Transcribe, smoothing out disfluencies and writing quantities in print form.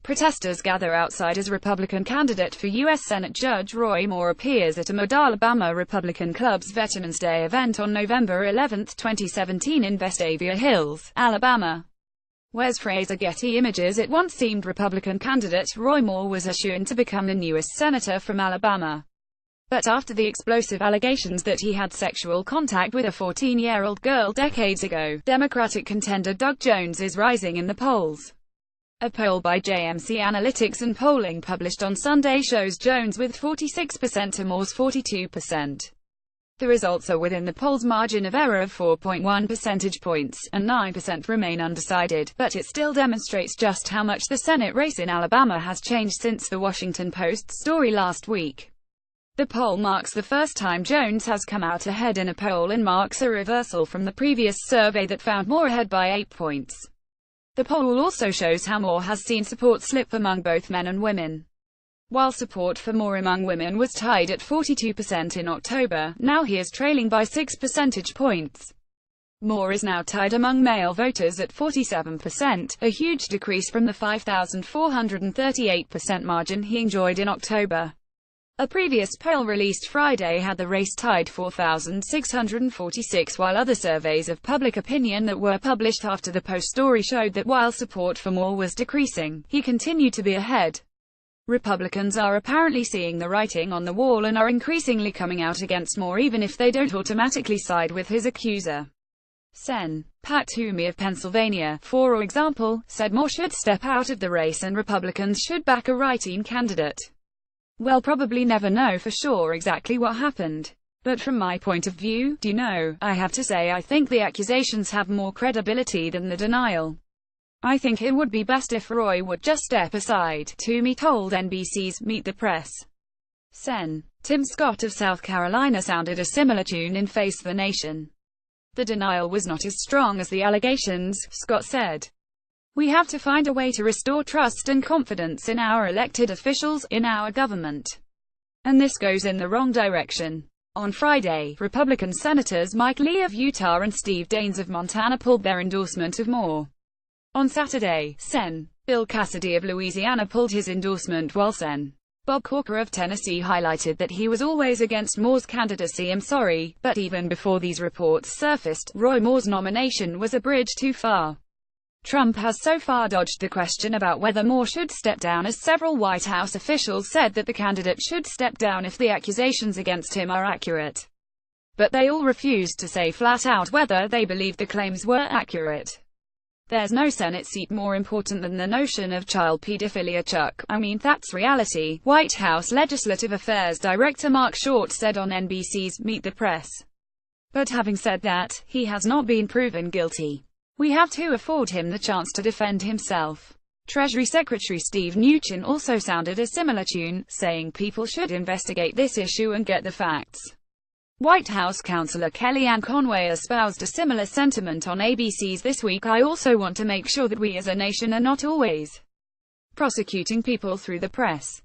Protesters gather outside as Republican candidate for U.S. Senate Judge Roy Moore appears at a Alabama Republican Club's Veterans Day event on November 11, 2017 in Vestavia Hills, Alabama. Wes Fraser Getty Images. It once seemed Republican candidate Roy Moore was a shoo-in to become the newest senator from Alabama. But after the explosive allegations that he had sexual contact with a 14-year-old girl decades ago, Democratic contender Doug Jones is rising in the polls. A poll by JMC Analytics and polling published on Sunday shows Jones with 46% to Moore's 42%. The results are within the poll's margin of error of 4.1 percentage points, and 9% remain undecided, but it still demonstrates just how much the Senate race in Alabama has changed since the Washington Post's story last week. The poll marks the first time Jones has come out ahead in a poll and marks a reversal from the previous survey that found Moore ahead by 8 points. The poll also shows how Moore has seen support slip among both men and women. While support for Moore among women was tied at 42% in October, now he is trailing by 6 percentage points. Moore is now tied among male voters at 47%, a huge decrease from the 5,438% margin he enjoyed in October. A previous poll released Friday had the race tied 4,646, while other surveys of public opinion that were published after the Post story showed that while support for Moore was decreasing, he continued to be ahead. Republicans are apparently seeing the writing on the wall and are increasingly coming out against Moore even if they don't automatically side with his accuser. Sen. Pat Toomey of Pennsylvania, for example, said Moore should step out of the race and Republicans should back a write-in candidate. We'll probably never know for sure exactly what happened. But from my point of view, I have to say I think the accusations have more credibility than the denial. I think it would be best if Roy would just step aside, Toomey told NBC's Meet the Press. Sen. Tim Scott of South Carolina sounded a similar tune in Face the Nation. The denial was not as strong as the allegations, Scott said. We have to find a way to restore trust and confidence in our elected officials, in our government. And this goes in the wrong direction. On Friday, Republican Senators Mike Lee of Utah and Steve Daines of Montana pulled their endorsement of Moore. On Saturday, Sen. Bill Cassidy of Louisiana pulled his endorsement while Sen. Bob Corker of Tennessee highlighted that he was always against Moore's candidacy. I'm sorry, but even before these reports surfaced, Roy Moore's nomination was a bridge too far. Trump has so far dodged the question about whether Moore should step down, as several White House officials said that the candidate should step down if the accusations against him are accurate. But they all refused to say flat out whether they believed the claims were accurate. There's no Senate seat more important than the notion of child pedophilia, Chuck. I mean, that's reality, White House Legislative Affairs Director Mark Short said on NBC's Meet the Press. But having said that, he has not been proven guilty. We have to afford him the chance to defend himself. Treasury Secretary Steve Mnuchin also sounded a similar tune, saying people should investigate this issue and get the facts. White House Counselor Kellyanne Conway espoused a similar sentiment on ABC's This Week. I also want to make sure that we as a nation are not always prosecuting people through the press.